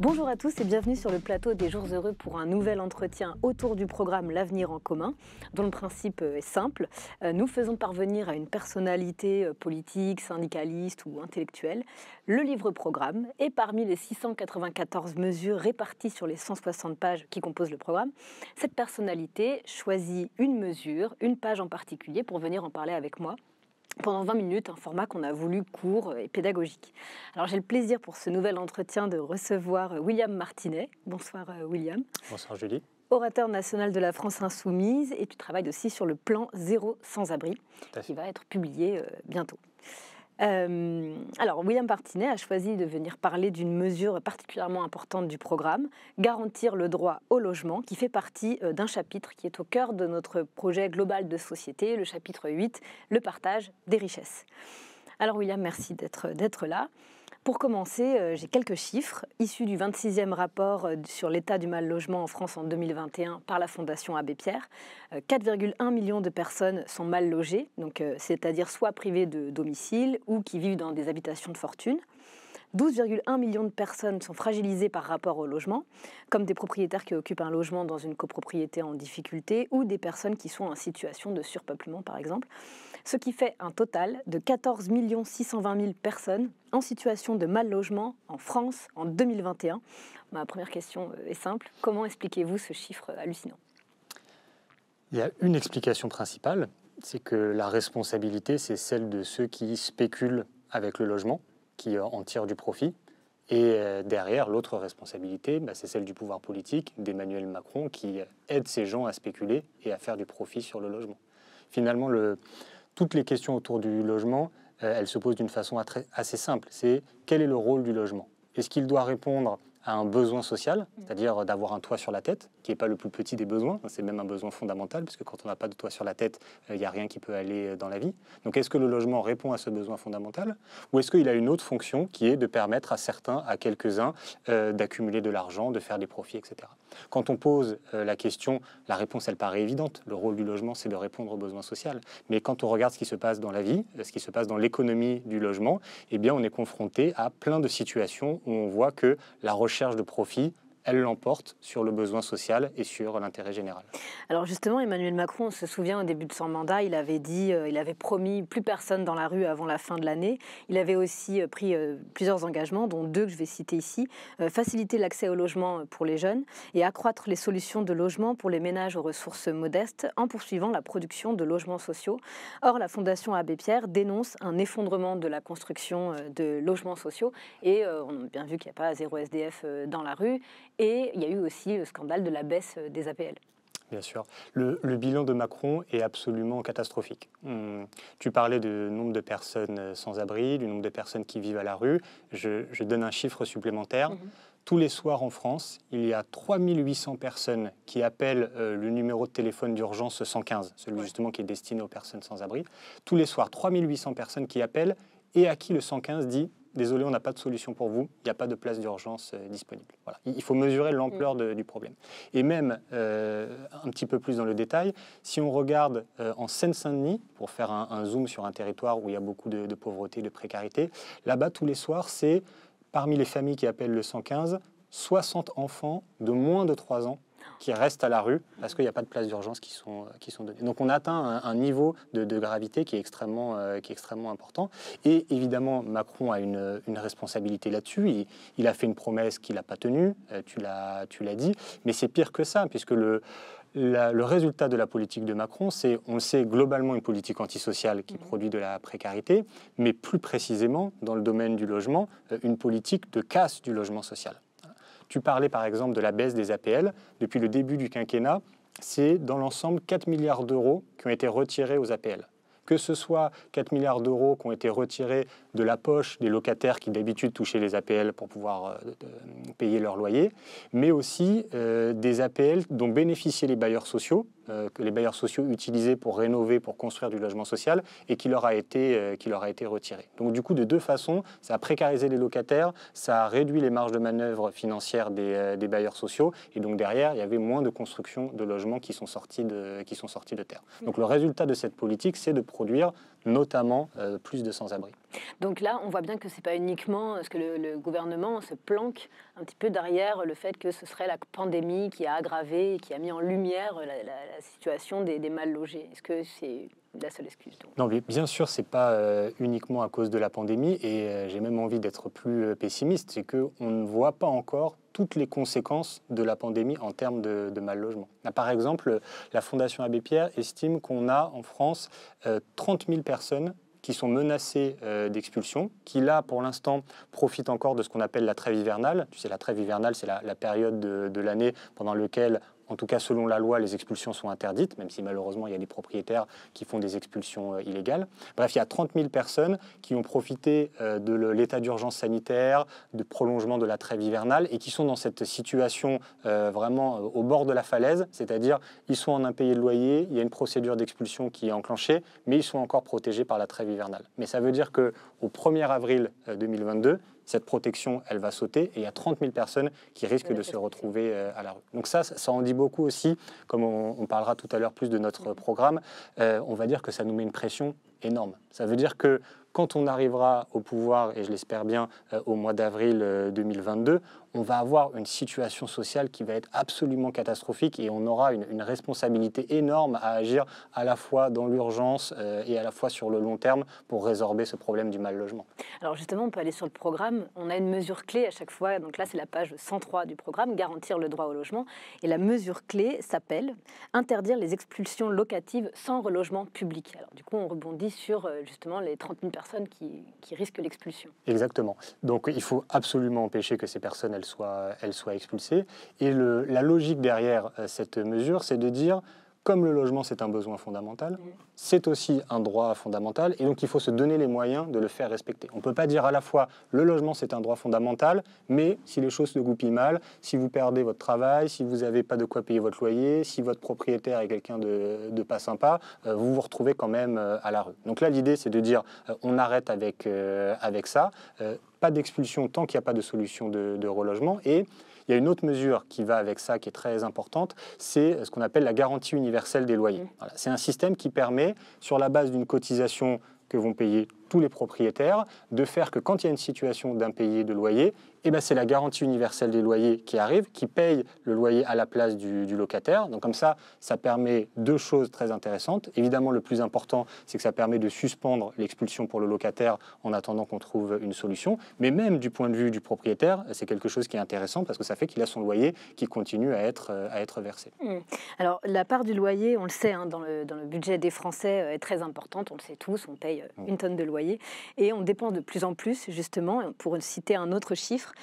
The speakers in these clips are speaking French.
Bonjour à tous et bienvenue sur le plateau des Jours Heureux pour un nouvel entretien autour du programme L'Avenir en commun, dont le principe est simple. Nous faisons parvenir à une personnalité politique, syndicaliste ou intellectuelle le livre-programme et parmi les 694 mesures réparties sur les 160 pages qui composent le programme, cette personnalité choisit une mesure, une page en particulier pour venir en parler avec moi pendant 20 minutes, un format qu'on a voulu court et pédagogique. Alors j'ai le plaisir pour ce nouvel entretien de recevoir William Martinet. Bonsoir William. Bonsoir Julie. Orateur national de la France Insoumise et tu travailles aussi sur le plan Zéro sans-abri qui va être publié bientôt. Alors, William Martinet a choisi de venir parler d'une mesure particulièrement importante du programme, garantir le droit au logement, qui fait partie d'un chapitre qui est au cœur de notre projet global de société, le chapitre 8, le partage des richesses. Alors William, merci d'être là. Pour commencer, j'ai quelques chiffres issus du 26e rapport sur l'état du mal-logement en France en 2021 par la Fondation Abbé Pierre. 4,1 millions de personnes sont mal logées, c'est-à-dire soit privées de domicile ou qui vivent dans des habitations de fortune. 12,1 millions de personnes sont fragilisées par rapport au logement, comme des propriétaires qui occupent un logement dans une copropriété en difficulté ou des personnes qui sont en situation de surpeuplement, par exemple. Ce qui fait un total de 14 620 000 personnes en situation de mal-logement en France en 2021. Ma première question est simple. Comment expliquez-vous ce chiffre hallucinant ? Il y a une explication principale, c'est que la responsabilité, c'est celle de ceux qui spéculent avec le logement, qui en tirent du profit. Et derrière, l'autre responsabilité, c'est celle du pouvoir politique, d'Emmanuel Macron, qui aide ces gens à spéculer et à faire du profit sur le logement. Finalement, toutes les questions autour du logement, elles se posent d'une façon assez simple. C'est quel est le rôle du logement ? Est-ce qu'il doit répondre à un besoin social, c'est-à-dire d'avoir un toit sur la tête, qui n'est pas le plus petit des besoins, c'est même un besoin fondamental, puisque quand on n'a pas de toit sur la tête, il n'y a rien qui peut aller dans la vie. Donc est-ce que le logement répond à ce besoin fondamental, ou est-ce qu'il a une autre fonction qui est de permettre à certains, à quelques-uns, d'accumuler de l'argent, de faire des profits, etc. Quand on pose la question, la réponse, elle paraît évidente. Le rôle du logement, c'est de répondre aux besoins sociaux. Mais quand on regarde ce qui se passe dans la vie, ce qui se passe dans l'économie du logement, eh bien, on est confronté à plein de situations où on voit que la recherche de profit, elle l'emporte sur le besoin social et sur l'intérêt général. Alors justement, Emmanuel Macron, on se souvient au début de son mandat, il avait promis plus personne dans la rue avant la fin de l'année. Il avait aussi pris plusieurs engagements, dont deux que je vais citer ici. Faciliter l'accès au logement pour les jeunes et accroître les solutions de logement pour les ménages aux ressources modestes en poursuivant la production de logements sociaux. Or, la Fondation Abbé Pierre dénonce un effondrement de la construction de logements sociaux et on a bien vu qu'il n'y a pas zéro SDF dans la rue. Et il y a eu aussi le scandale de la baisse des APL. Bien sûr. Le bilan de Macron est absolument catastrophique. Tu parlais du nombre de personnes sans abri, du nombre de personnes qui vivent à la rue. Je donne un chiffre supplémentaire. Tous les soirs en France, il y a 3800 personnes qui appellent le numéro de téléphone d'urgence 115, celui justement qui est destiné aux personnes sans abri. Tous les soirs, 3800 personnes qui appellent et à qui le 115 dit « Désolé, on n'a pas de solution pour vous, il n'y a pas de place d'urgence disponible. » Voilà. Il faut mesurer l'ampleur du problème. Et même, un petit peu plus dans le détail, si on regarde en Seine-Saint-Denis, pour faire un zoom sur un territoire où il y a beaucoup de pauvreté, de précarité, là-bas, tous les soirs, c'est parmi les familles qui appellent le 115, 60 enfants de moins de 3 ans qui restent à la rue parce qu'il n'y a pas de places d'urgence qui sont données. Donc on atteint un niveau de gravité qui est extrêmement important. Et évidemment, Macron a une responsabilité là-dessus. Il a fait une promesse qu'il n'a pas tenue, tu l'as dit, mais c'est pire que ça, puisque le résultat de la politique de Macron, c'est, on le sait, globalement une politique antisociale qui produit de la précarité, mais plus précisément, dans le domaine du logement, une politique de casse du logement social. Tu parlais par exemple de la baisse des APL. Depuis le début du quinquennat, c'est dans l'ensemble 4 milliards d'euros qui ont été retirés aux APL. Que ce soit 4 milliards d'euros qui ont été retirés de la poche des locataires qui d'habitude touchaient les APL pour pouvoir payer leur loyer, mais aussi des APL dont bénéficiaient les bailleurs sociaux, que les bailleurs sociaux utilisaient pour rénover, pour construire du logement social, et qui leur a été retiré. Donc du coup, de deux façons, ça a précarisé les locataires, ça a réduit les marges de manœuvre financières des bailleurs sociaux, et donc derrière, il y avait moins de construction de logements qui sont sortis de terre. Donc le résultat de cette politique, c'est de produire notamment plus de sans-abri. Donc là, on voit bien que ce n'est pas uniquement ce que le gouvernement se planque un petit peu derrière le fait que ce serait la pandémie qui a aggravé et qui a mis en lumière la situation des mal logés. Est-ce que c'est la seule excuse donc? Non, mais bien sûr, ce n'est pas uniquement à cause de la pandémie, et j'ai même envie d'être plus pessimiste, c'est qu'on ne voit pas encore toutes les conséquences de la pandémie en termes de mal logement. Là, par exemple, la Fondation Abbé Pierre estime qu'on a en France 30 000 personnes qui sont menacées d'expulsion, qui là, pour l'instant, profitent encore de ce qu'on appelle la trêve hivernale. Tu sais, la trêve hivernale, c'est la période de l'année pendant laquelle, en tout cas selon la loi, les expulsions sont interdites, même si malheureusement il y a des propriétaires qui font des expulsions illégales. Bref, il y a 30 000 personnes qui ont profité de l'état d'urgence sanitaire, de prolongement de la trêve hivernale, et qui sont dans cette situation vraiment au bord de la falaise, c'est-à-dire ils sont en impayé de loyer, il y a une procédure d'expulsion qui est enclenchée, mais ils sont encore protégés par la trêve hivernale. Mais ça veut dire qu'au 1er avril 2022, cette protection, elle va sauter, et il y a 30 000 personnes qui risquent de se retrouver à la rue. Donc ça en dit beaucoup aussi, comme on parlera tout à l'heure plus de notre programme, on va dire que ça nous met une pression énorme. Ça veut dire que quand on arrivera au pouvoir, et je l'espère bien au mois d'avril 2022, on va avoir une situation sociale qui va être absolument catastrophique, et on aura une responsabilité énorme à agir à la fois dans l'urgence et à la fois sur le long terme pour résorber ce problème du mal logement. Alors justement, on peut aller sur le programme. On a une mesure clé à chaque fois. Donc là, c'est la page 103 du programme, garantir le droit au logement. Et la mesure clé s'appelle interdire les expulsions locatives sans relogement public. Alors du coup, on rebondit sur justement les 30 000 personnes qui risquent l'expulsion. Exactement. Donc il faut absolument empêcher que ces personnes elles soient expulsées. Et la logique derrière cette mesure, c'est de dire, comme le logement c'est un besoin fondamental, c'est aussi un droit fondamental, et donc il faut se donner les moyens de le faire respecter. On ne peut pas dire à la fois le logement c'est un droit fondamental, mais si les choses se goupillent mal, si vous perdez votre travail, si vous n'avez pas de quoi payer votre loyer, si votre propriétaire est quelqu'un de pas sympa, vous vous retrouvez quand même à la rue. Donc là l'idée c'est de dire on arrête avec ça, pas d'expulsion tant qu'il n'y a pas de solution de relogement. Et il y a une autre mesure qui va avec ça, qui est très importante, c'est ce qu'on appelle la garantie universelle des loyers. Voilà, c'est un système qui permet, sur la base d'une cotisation que vont payer tous les propriétaires, de faire que quand il y a une situation d'impayé de loyer, eh ben c'est la garantie universelle des loyers qui arrive, qui paye le loyer à la place du locataire. Donc comme ça permet deux choses très intéressantes. Évidemment, le plus important, c'est que ça permet de suspendre l'expulsion pour le locataire en attendant qu'on trouve une solution. Mais même du point de vue du propriétaire, c'est quelque chose qui est intéressant parce que ça fait qu'il a son loyer qui continue à être versé. Alors la part du loyer, on le sait, dans le budget des Français est très importante, on le sait tous, on paye une tonne de loyer et on dépense de plus en plus, justement, pour citer un autre chiffre,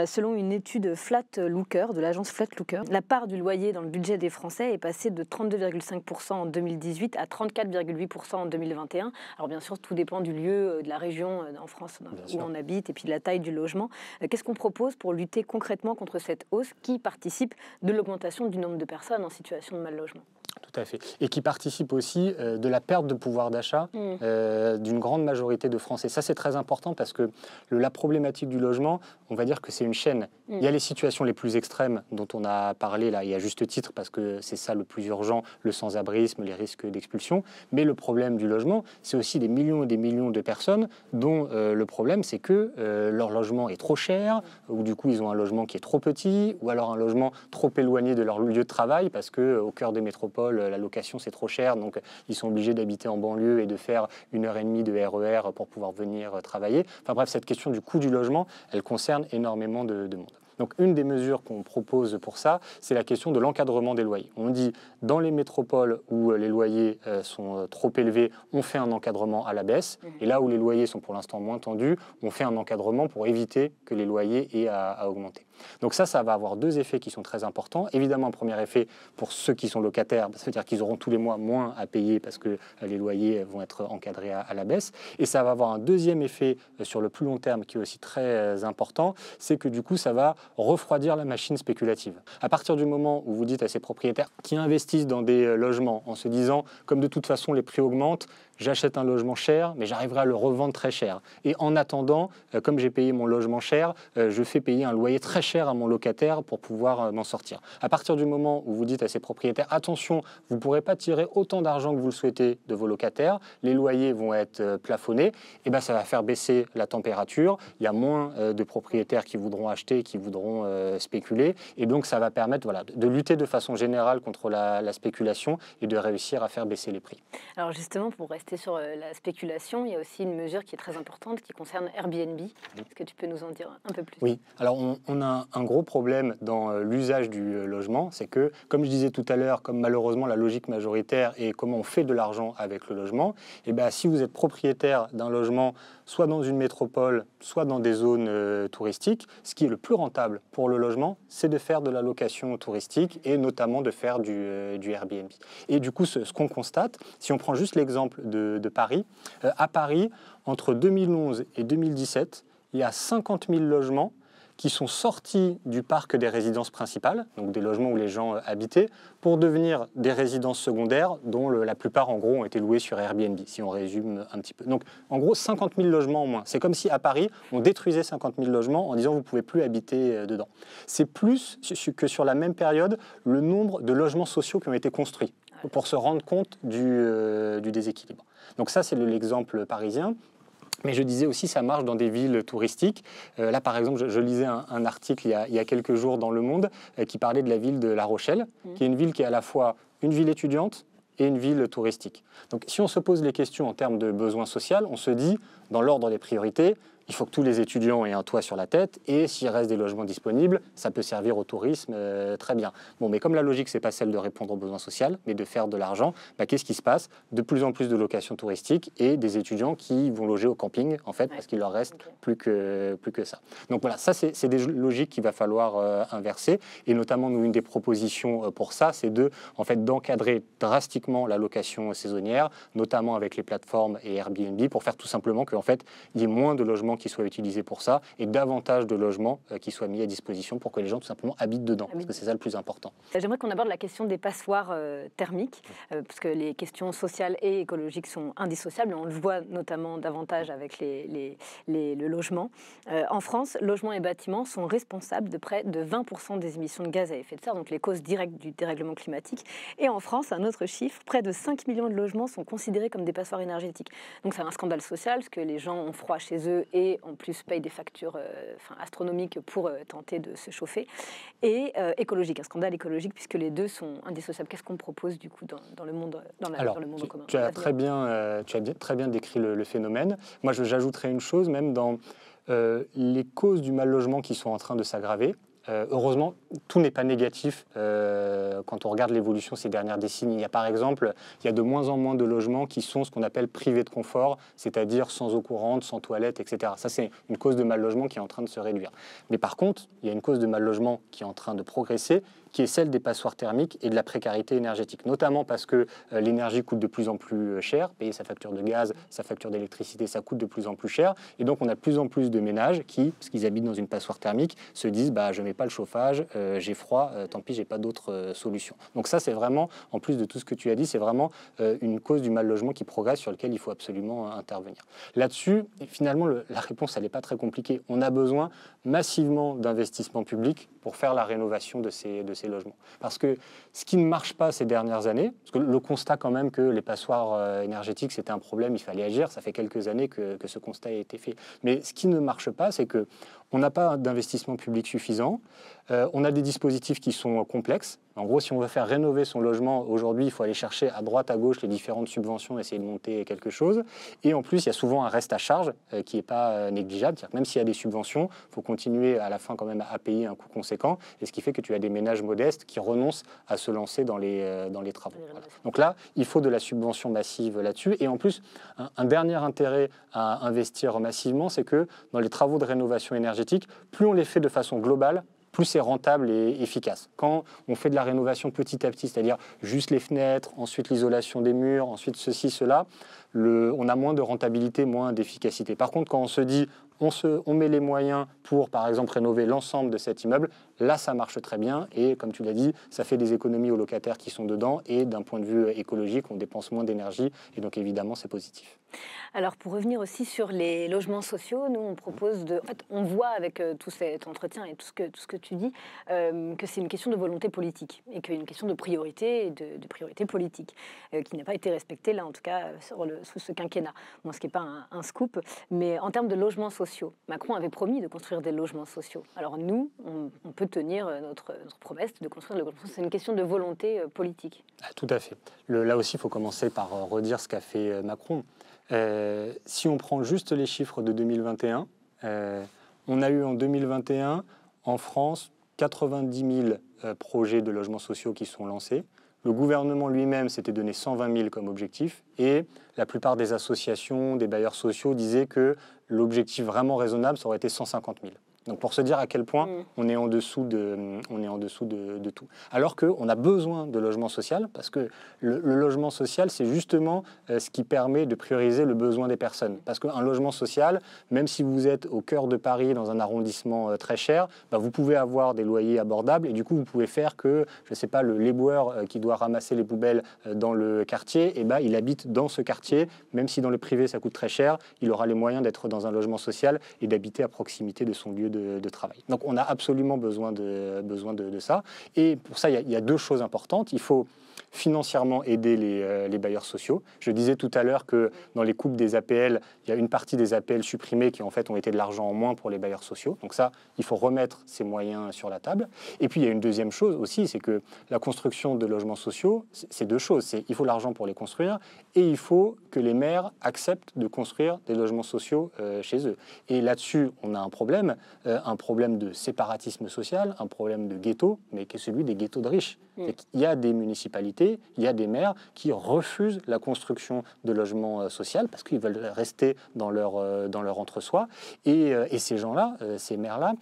selon une étude Flat Looker, de l'agence Flat Looker, la part du loyer dans le budget des Français est passée de 32,5% en 2018 à 34,8% en 2021. Alors bien sûr, tout dépend du lieu, de la région en France où on habite et puis de la taille du logement. Qu'est-ce qu'on propose pour lutter concrètement contre cette hausse qui participe de l'augmentation du nombre de personnes en situation de mal logement ? Tout à fait. Et qui participe aussi de la perte de pouvoir d'achat d'une grande majorité de Français. Ça, c'est très important parce que la problématique du logement, on va dire que c'est une chaîne. Il y a les situations les plus extrêmes dont on a parlé là, et à juste titre, parce que c'est ça le plus urgent, le sans-abrisme, les risques d'expulsion. Mais le problème du logement, c'est aussi des millions et des millions de personnes dont le problème, c'est que leur logement est trop cher, ou du coup, ils ont un logement qui est trop petit, ou alors un logement trop éloigné de leur lieu de travail, parce qu'au cœur des métropoles, la location c'est trop cher, donc ils sont obligés d'habiter en banlieue et de faire 1h30 de RER pour pouvoir venir travailler. Enfin bref, cette question du coût du logement, elle concerne énormément de monde. Donc une des mesures qu'on propose pour ça, c'est la question de l'encadrement des loyers. On dit, dans les métropoles où les loyers sont trop élevés, on fait un encadrement à la baisse. Et là où les loyers sont pour l'instant moins tendus, on fait un encadrement pour éviter que les loyers aient à augmenter. Donc ça va avoir deux effets qui sont très importants. Évidemment, un premier effet pour ceux qui sont locataires, ça veut dire qu'ils auront tous les mois moins à payer parce que les loyers vont être encadrés à la baisse. Et ça va avoir un deuxième effet sur le plus long terme qui est aussi très important, c'est que du coup, ça va refroidir la machine spéculative. À partir du moment où vous dites à ces propriétaires qui investissent dans des logements en se disant, comme de toute façon les prix augmentent, j'achète un logement cher, mais j'arriverai à le revendre très cher. Et en attendant, comme j'ai payé mon logement cher, je fais payer un loyer très cher à mon locataire pour pouvoir m'en sortir. À partir du moment où vous dites à ces propriétaires, attention, vous ne pourrez pas tirer autant d'argent que vous le souhaitez de vos locataires, les loyers vont être plafonnés, et ben ça va faire baisser la température, il y a moins de propriétaires qui voudront acheter, qui voudront spéculer, et donc ça va permettre de lutter de façon générale contre la spéculation et de réussir à faire baisser les prix. Alors justement, pour rester sur la spéculation, il y a aussi une mesure qui est très importante qui concerne Airbnb. Est-ce que tu peux nous en dire un peu plus? Oui, alors on a un gros problème dans l'usage du logement, c'est que, comme je disais tout à l'heure, comme malheureusement la logique majoritaire est comment on fait de l'argent avec le logement, et ben, si vous êtes propriétaire d'un logement, soit dans une métropole, soit dans des zones touristiques, ce qui est le plus rentable pour le logement, c'est de faire de la location touristique et notamment de faire du Airbnb. Et du coup, ce qu'on constate, si on prend juste l'exemple de Paris, à Paris, entre 2011 et 2017, il y a 50 000 logements qui sont sortis du parc des résidences principales, donc des logements où les gens habitaient, pour devenir des résidences secondaires dont la plupart, en gros, ont été louées sur Airbnb, si on résume un petit peu. Donc, en gros, 50 000 logements en moins. C'est comme si, à Paris, on détruisait 50 000 logements en disant « vous ne pouvez plus habiter dedans ». C'est plus que sur la même période, le nombre de logements sociaux qui ont été construits pour se rendre compte du déséquilibre. Donc ça, c'est l'exemple parisien. Mais je disais aussi, ça marche dans des villes touristiques. Là, par exemple, je lisais un article il y a quelques jours dans Le Monde qui parlait de la ville de La Rochelle, qui est une ville qui est à la fois une ville étudiante et une ville touristique. Donc, si on se pose les questions en termes de besoins sociaux, on se dit, dans l'ordre des priorités, il faut que tous les étudiants aient un toit sur la tête et s'il reste des logements disponibles, ça peut servir au tourisme très bien. Bon, mais comme la logique, c'est pas celle de répondre aux besoins sociaux, mais de faire de l'argent, qu'est-ce qui se passe? De plus en plus de locations touristiques et des étudiants qui vont loger au camping, en fait, parce qu'il leur reste plus que ça. Donc voilà, ça, c'est des logiques qu'il va falloir inverser. Et notamment, nous, une des propositions pour ça, c'est d'encadrer drastiquement la location saisonnière, notamment avec les plateformes et Airbnb, pour faire tout simplement qu'en fait, il y ait moins de logements qui soient utilisés pour ça et davantage de logements qui soient mis à disposition pour que les gens tout simplement habitent dedans, parce que c'est ça le plus important. J'aimerais qu'on aborde la question des passoires thermiques, parce que les questions sociales et écologiques sont indissociables. On le voit notamment davantage avec le logement. En France, logements et bâtiments sont responsables de près de 20% des émissions de gaz à effet de serre, donc les causes directes du dérèglement climatique. Et en France, un autre chiffre, près de 5 millions de logements sont considérés comme des passoires énergétiques. Donc c'est un scandale social, parce que les gens ont froid chez eux et en plus payent des factures astronomiques pour tenter de se chauffer. Et écologique, un scandale écologique, puisque les deux sont indissociables. Qu'est-ce qu'on propose du coup dans le monde, dans le monde en commun? Tu as très bien décrit le phénomène. Moi, j'ajouterais une chose, même dans les causes du mal logement qui sont en train de s'aggraver. Heureusement, tout n'est pas négatif quand on regarde l'évolution ces dernières décennies. Il y a par exemple, de moins en moins de logements qui sont ce qu'on appelle privés de confort, c'est-à-dire sans eau courante, sans toilette, etc. Ça, c'est une cause de mal logement qui est en train de se réduire. Mais par contre, il y a une cause de mal logement qui est en train de progresser, qui est celle des passoires thermiques et de la précarité énergétique, notamment parce que l'énergie coûte de plus en plus cher, payer sa facture de gaz, sa facture d'électricité, ça coûte de plus en plus cher, et donc on a de plus en plus de ménages qui, parce qu'ils habitent dans une passoire thermique, se disent je ne mets pas le chauffage, j'ai froid, tant pis, j'ai pas d'autre solution. Donc ça, c'est vraiment, en plus de tout ce que tu as dit, c'est vraiment une cause du mal logement qui progresse sur lequel il faut absolument intervenir. Là-dessus, finalement, la réponse, elle n'est pas très compliquée. On a besoin massivement d'investissements publics pour faire la rénovation de ces logements. Parce que ce qui ne marche pas ces dernières années, parce que le constat quand même que les passoires énergétiques, c'était un problème, il fallait agir, ça fait quelques années que ce constat a été fait. Mais ce qui ne marche pas, c'est qu'on n'a pas d'investissement public suffisant, on a des dispositifs qui sont complexes. En gros, si on veut faire rénover son logement, aujourd'hui, il faut aller chercher à droite, à gauche les différentes subventions, essayer de monter quelque chose. Et en plus, il y a souvent un reste à charge qui n'est pas négligeable. C'est-à-dire que même s'il y a des subventions, il faut continuer à la fin quand même à payer un coût conséquent. Et ce qui fait que tu as des ménages modestes qui renoncent à se lancer dans les travaux. Voilà. Donc là, il faut de la subvention massive là-dessus. Et en plus, un dernier intérêt à investir massivement, c'est que dans les travaux de rénovation énergétique, plus on les fait de façon globale, plus c'est rentable et efficace. Quand on fait de la rénovation petit à petit, c'est-à-dire juste les fenêtres, ensuite l'isolation des murs, ensuite ceci, cela, on a moins de rentabilité, moins d'efficacité. Par contre, quand on se dit on met les moyens pour, par exemple, rénover l'ensemble de cet immeuble. Là, ça marche très bien et, comme tu l'as dit, ça fait des économies aux locataires qui sont dedans et d'un point de vue écologique, on dépense moins d'énergie et donc évidemment, c'est positif. Alors, pour revenir aussi sur les logements sociaux, nous, on propose de... En fait, on voit avec tout cet entretien et tout ce que tu dis que c'est une question de volonté politique et qu'il y a une question de priorité et de priorité politique qui n'a pas été respectée, là, en tout cas, sous ce quinquennat. Bon, ce qui n'est pas un scoop, mais en termes de logements sociaux, Macron avait promis de construire des logements sociaux. Alors, nous, on peut tenir notre promesse de construire des logements sociaux. C'est une question de volonté politique. Ah, tout à fait. Là aussi, il faut commencer par redire ce qu'a fait Macron. Si on prend juste les chiffres de 2021, on a eu en 2021, en France, 90 000 projets de logements sociaux qui sont lancés. Le gouvernement lui-même s'était donné 120 000 comme objectif et la plupart des associations, des bailleurs sociaux disaient que l'objectif vraiment raisonnable, ça aurait été 150 000. Donc pour se dire à quel point on est en dessous de tout. Alors qu'on a besoin de logement social, parce que le logement social, c'est justement ce qui permet de prioriser le besoin des personnes. Parce qu'un logement social, même si vous êtes au cœur de Paris, dans un arrondissement très cher, vous pouvez avoir des loyers abordables et du coup, vous pouvez faire que, je ne sais pas, le l'éboueur qui doit ramasser les poubelles dans le quartier, il habite dans ce quartier, même si dans le privé, ça coûte très cher, il aura les moyens d'être dans un logement social et d'habiter à proximité de son lieu de travail. Donc on a absolument besoin de ça. Et pour ça, il y a deux choses importantes. Il faut financièrement aider les bailleurs sociaux. Je disais tout à l'heure que dans les coupes des APL, il y a une partie des APL supprimées qui en fait ont été de l'argent en moins pour les bailleurs sociaux. Donc ça, il faut remettre ces moyens sur la table. Et puis il y a une deuxième chose aussi, c'est que la construction de logements sociaux, c'est deux choses. Il faut l'argent pour les construire et il faut que les maires acceptent de construire des logements sociaux chez eux. Et là-dessus, on a un problème de séparatisme social, un problème de ghetto, mais qui est celui des ghettos de riches. Il y a des municipalités, il y a des maires qui refusent la construction de logements sociaux parce qu'ils veulent rester dans leur entre-soi. Et ces gens-là, ces maires-là,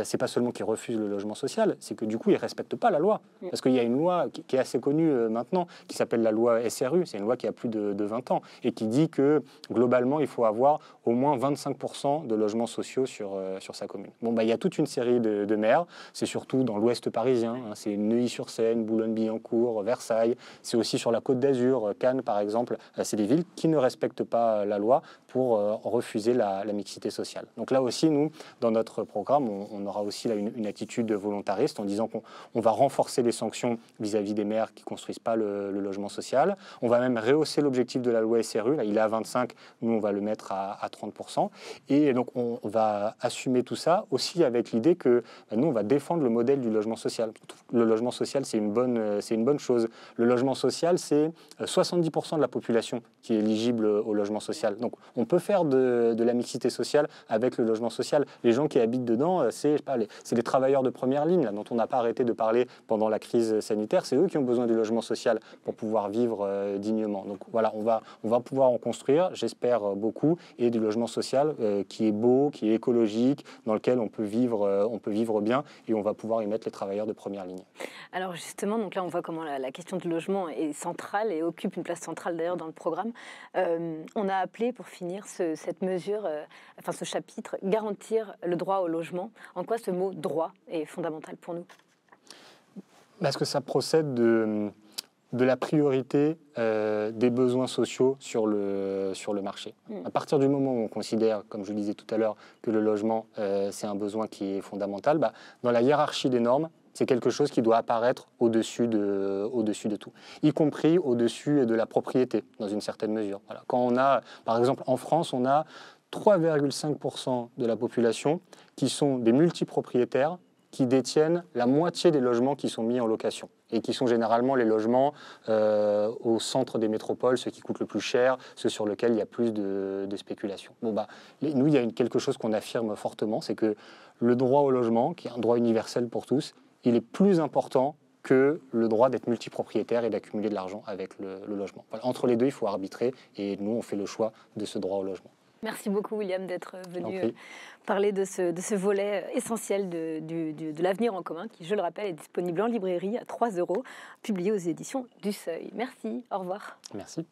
c'est pas seulement qu'ils refusent le logement social, c'est que du coup, ils respectent pas la loi. Parce qu'il y a une loi qui est assez connue maintenant, qui s'appelle la loi SRU, c'est une loi qui a plus de 20 ans, et qui dit que globalement, il faut avoir au moins 25% de logements sociaux sur sa commune. Bon, il y a toute une série de maires, c'est surtout dans l'ouest parisien, c'est Neuilly-sur-Seine, Boulogne-Billancourt, Versailles, c'est aussi sur la Côte d'Azur, Cannes par exemple, c'est des villes qui ne respectent pas la loi pour refuser la mixité sociale. Donc là aussi, nous, dans notre programme, on aura aussi là, une attitude volontariste en disant qu'on va renforcer les sanctions vis-à-vis des maires qui ne construisent pas le logement social. On va même rehausser l'objectif de la loi SRU, là, il est à 25, nous on va le mettre à 30%. Et donc on va assumer tout ça aussi avec l'idée que nous on va défendre le modèle du logement social. Le logement social, c'est une bonne chose. Le logement social, c'est 70% de la population qui est éligible au logement social. Donc on peut faire de la mixité sociale avec le logement social. Les gens qui habitent dedans, c'est les travailleurs de première ligne, là, dont on n'a pas arrêté de parler pendant la crise sanitaire. C'est eux qui ont besoin du logement social pour pouvoir vivre dignement. Donc voilà, on va pouvoir en construire, j'espère beaucoup, et du logement social qui est beau, qui est écologique, dans lequel on peut vivre bien, et on va pouvoir y mettre les travailleurs de première ligne. Alors justement, donc là on voit comment la question du logement est centrale et occupe une place centrale d'ailleurs dans le programme. On a appelé pour finir cette mesure, ce chapitre, garantir le droit au logement. En quoi ce mot droit est fondamental pour nous? Parce que ça procède de la priorité des besoins sociaux sur le marché. À partir du moment où on considère, comme je le disais tout à l'heure, que le logement, c'est un besoin qui est fondamental, dans la hiérarchie des normes, c'est quelque chose qui doit apparaître au-dessus de tout, y compris au-dessus de la propriété, dans une certaine mesure. Voilà. Quand on a, par exemple, en France, on a 3,5% de la population qui sont des multipropriétaires qui détiennent la moitié des logements qui sont mis en location et qui sont généralement les logements au centre des métropoles, ceux qui coûtent le plus cher, ceux sur lesquels il y a plus de spéculation. Nous, il y a quelque chose qu'on affirme fortement, c'est que le droit au logement, qui est un droit universel pour tous, il est plus important que le droit d'être multipropriétaire et d'accumuler de l'argent avec le logement. Voilà, entre les deux, il faut arbitrer et nous, on fait le choix de ce droit au logement. Merci beaucoup, William, d'être venu parler de ce volet essentiel de l'avenir en commun, qui, je le rappelle, est disponible en librairie à 3 €, publié aux éditions du Seuil. Merci, au revoir. Merci.